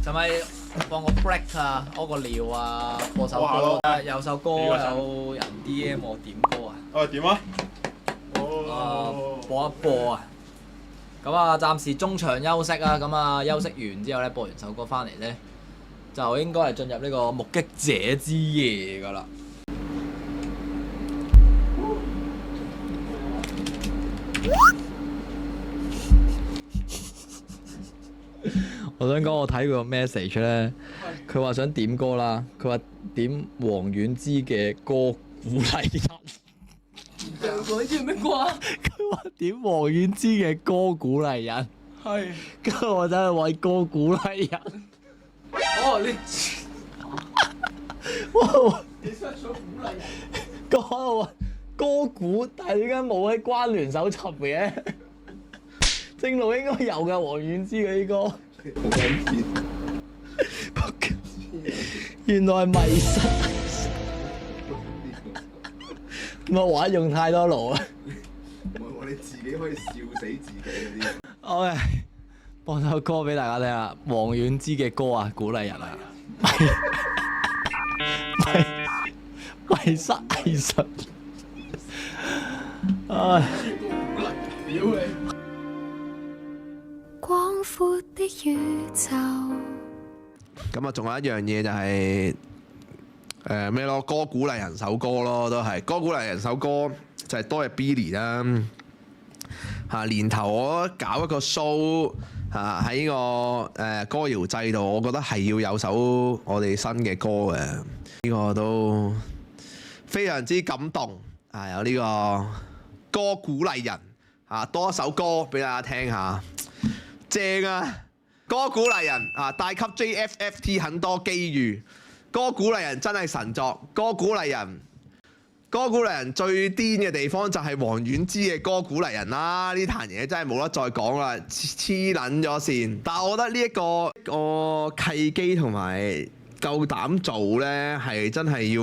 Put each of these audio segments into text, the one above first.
就咪放個 break 啊，屙個尿啊，播首歌。有首歌有人 DM 我點歌啊。點啊？播一播啊。咁啊，暫時中場休息啊。咁啊，休息完之後咧，播完首歌翻嚟咧，就應該係進入呢個目擊者之夜㗎啦。我想講我睇佢個 message 咧，佢話想點歌啦，佢話點黃婉之嘅歌鼓勵人。佢知咩歌啊？佢話點黃婉之嘅歌鼓勵人。係。跟住我走去揾歌鼓勵人。哦，你哇！你 search 咗鼓勵人？講歌鼓，但係點解冇喺關聯搜尋嘅？正路應該有㗎，黃婉之嗰啲歌。原來係迷失，唔係玩用太多腦啊！唔係我哋自己可以笑死自己嗰啲。OK，播首歌俾大家聽下，黃婉之嘅歌啊，鼓勵人啊！迷失藝術，唉。廣闊的宇宙。咁啊，仲有一樣嘢就係咩咯？歌鼓勵人首歌咯，都係歌鼓勵人首歌就係多謝 Billy 啦。年頭我搞一個 show 喺個歌謠祭度，我覺得係要有首我哋新嘅歌嘅，呢個都非常之感動。有呢個歌鼓勵人多一首歌俾大家聽下。正啊！歌鼓勵人帶給 JFFT 很多機遇。歌鼓勵人真係神作。歌鼓勵人最癲嘅地方就係黃婉之嘅歌鼓勵人啦！呢壇嘢真係冇得再講啦，黐撚咗線。但係我覺得呢一個契機同埋夠膽做呢，係真係要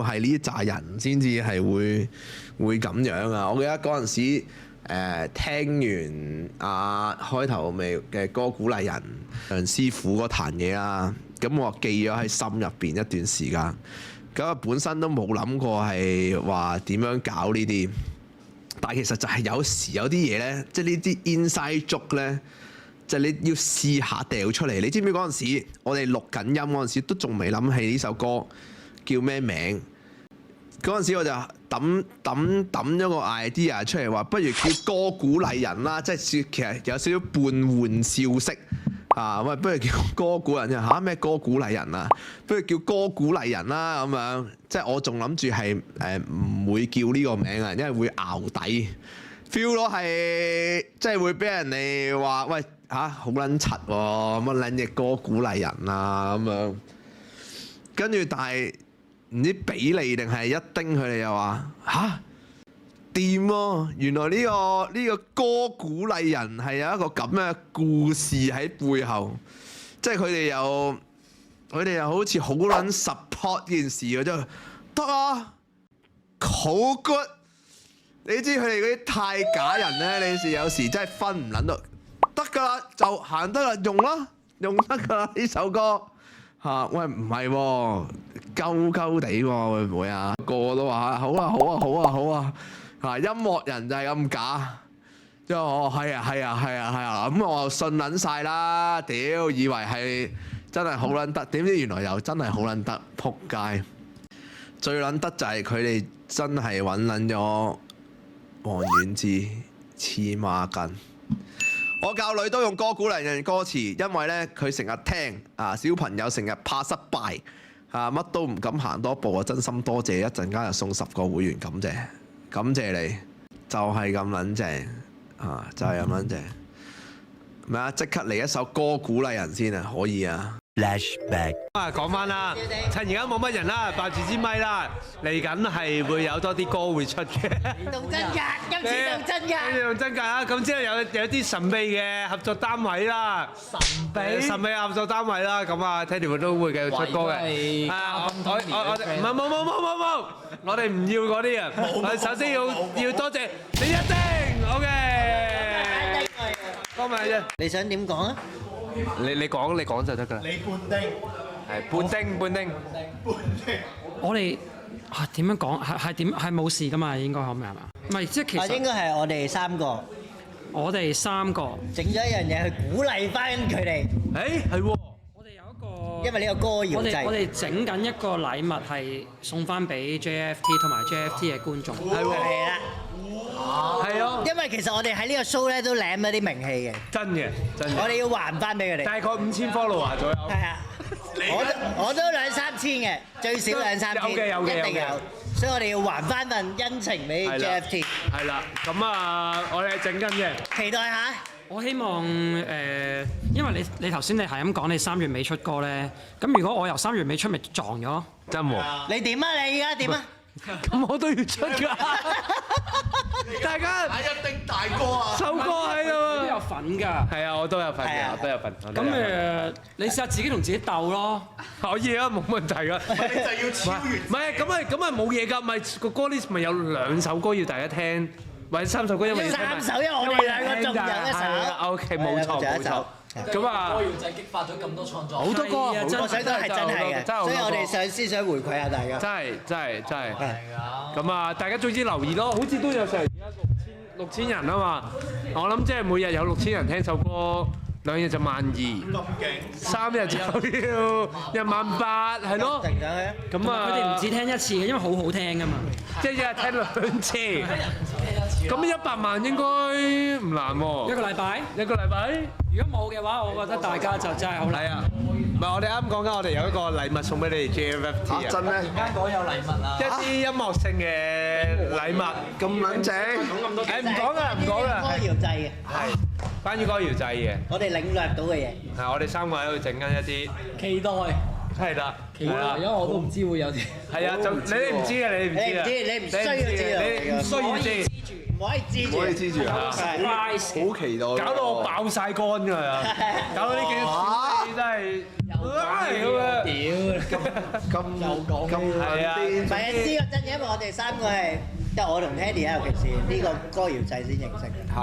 係呢一紮人先至係會咁樣啊！我記得嗰陣時。聽完開頭未嘅歌鼓勵人梁師傅嗰壇嘢啦，咁我記咗喺心入邊一段時間。咁啊本身都冇諗過係話點樣搞呢啲，但係其實就係有時有啲嘢呢，即係呢啲 inside joke 呢，就係你要試下掉出嚟。你知唔知嗰陣時我哋錄緊音嗰陣時都仲未諗起呢首歌叫咩名？嗰陣時我就抌咗個 idea 出嚟，話不如叫歌鼓勵人啦，即係其實有少少半玩笑式喂，不如叫歌鼓勵人嚇咩歌鼓勵人啊？不如叫歌鼓勵人啦咁樣，即係我仲諗住係唔會叫呢個名啊，因為會淆底 feel 咯，係即係會俾人哋話喂好撚柒喎，乜撚嘢歌鼓勵人啊咁樣，跟住但係。唔知比利定係一丁佢哋又話掂喎！原來呢個歌鼓勵人係有一個咁嘅故事喺背後，即係佢哋又好似好撚 support 呢件事嘅，真係得啊，好 good！ 你知佢哋嗰啲太假人咧，你有時真係分唔撚到，得㗎啦，就行得啦，用得㗎啦呢首歌。喂，唔係喎，鳩鳩地喎，會唔會啊？個個都話好啊，音樂人就係咁假，之後係啊，咁我就信撚晒啦，屌，以為係真係好撚得，點知原來又真係好撚得，撲街！最撚得就係佢哋真係揾撚咗黃婉之，黐孖筋。我教女都用歌鼓勵人歌詞，因為咧佢成日聽小朋友成日怕失敗乜都唔敢行多步啊！真心多謝，一陣間就送10個會員，感謝你，就係咁撚正就係咁撚正。咩啊？即刻嚟一首歌鼓勵人先可以啊！ Flashback 講翻啦，趁而家冇乜人啦，抱住支咪啦，嚟緊係會有多啲歌會出嘅。動真㗎，今次動真㗎。今次動真㗎啊！咁之後有啲神秘嘅合作單位啦，神秘合作單位啦，咁Teddy都會繼續出歌嘅。冇，我哋唔要嗰啲啊！我哋首先要多謝李一丁 ，OK。多謝啫。你想點講啊？你講就得㗎啦。你半丁。我哋點樣講？係點？係冇事噶嘛？應該可唔係嘛？唔係，即係其實應該係我哋三個我哋三個整咗一樣嘢去鼓勵翻佢哋。誒係喎，我哋有一個，因為呢個歌謠祭，我哋整緊一個禮物係送翻俾 JFT 同埋 JFT 嘅觀眾。係喎，係啦。係啊，因為其實我哋喺呢個 show 咧都攬咗啲名氣嘅，真嘅。我哋要還翻俾佢哋。大概5000 follower 左右。係啊，我都2-3千嘅，最少2-3千，有嘅一定有。所以我哋要還翻份恩情俾 JFT。係啦，咁啊，我哋係整緊嘅。期待下。我希望因為你頭先你係咁講你3月尾出歌咧，咁如果我由3月尾出咪撞咗？真喎。你點啊？你而家點啊？咁我都要出㗎。大家一定大歌啊！首歌喺度都有啊！份㗎。係啊，我都有份嘅，我都有份。咁你試下自己同自己鬥咯。可以啊，冇問題㗎。你就要超越。唔係咁啊冇嘢㗎，咪個歌 list 咪有2首歌要大家聽，或者3首歌，因為3首，因為我哋兩個仲有一首。OK，冇錯。咁啊，歌謠祭激發咗咁多創作，好多歌，我想講係真係嘅，所以我哋想思想回饋下大家。真係。咁啊，大家總之留意咯，好似都有成而家6000人啊嘛。我諗即係每日有6000人聽首歌，2日就12000，咁勁，3日就要18000，係咯。咁啊，佢哋唔止聽一次嘅，因為好好聽㗎嘛。即係一日聽2次。咁100萬應該唔難喎。一個禮拜。如果冇嘅話，我覺得大家就真係好難。係啊，唔係我哋啱講緊，我哋有一個禮物送俾你哋 JFT 啊！真咩？而家講有禮物啊！一啲音樂性嘅禮物，咁撚正。誒唔講啦，歌謠祭嘅，係關於歌謠祭嘅，我哋領略到嘅嘢。係我哋3個喺度整緊一啲，期待，係啦，因為我都唔知會有啲。係啊，就你哋唔知嘅，你哋唔知啊，你唔需要知啊，你唔需要知。唔可以知住，唔可以知住啊！好期待，搞到我爆曬肝㗎，搞到呢幾日真係咁係啊！唔係啊，知個真嘅，因為我哋3個係，即係我同 Teddy 啊，尤其是呢個歌謠祭先認識嘅。係。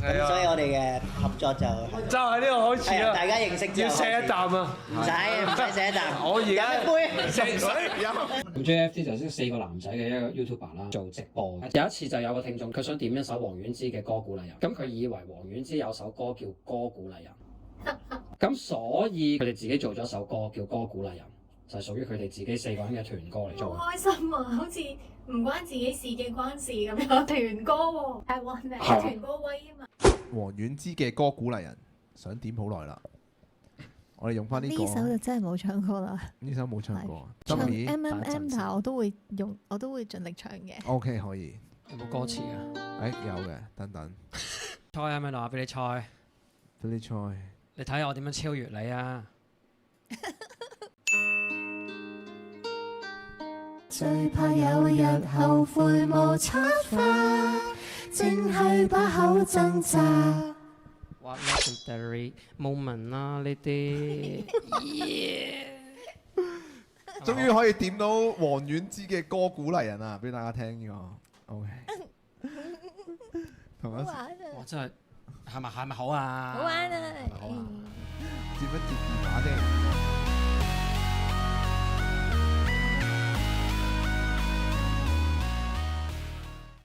咁所以我哋嘅合作就喺呢度開始啦。大家認識之後要錫一啖啊！唔使錫一啖。我而家飲一杯。錫水飲。咁 JFT 就識4個男仔嘅一個 YouTuber 啦，做直播。有一次就有個聽眾，佢想點一首黃婉之嘅歌鼓勵人，咁佢以為黃婉之有首歌叫歌鼓勵人，咁所以佢哋自己做咗首歌叫歌鼓勵人，就係屬於佢哋自己4個人嘅團歌嚟做。好開心啊！好似唔關自己事嘅關事咁樣，團歌喎，係運嚟團歌威啊嘛。黃婉之嘅歌鼓勵人，想點好耐啦。我哋用翻呢個。呢首就真係冇唱過啦。呢首冇唱過。唱 M，但係我都會用，我都會盡力唱嘅。OK， 可以。有冇歌詞啊？有嘅，等等。猜係咪攞俾你猜？俾你猜。你睇下我點樣超越你啊！最怕有日後悔無策化，淨係把口掙扎。What legendary moment 啦呢啲，終於可以點到黃婉之嘅歌鼓勵人啊！俾大家聽呢個。OK。同一時。哇！真係係咪好啊？好玩啊！接一接電話先。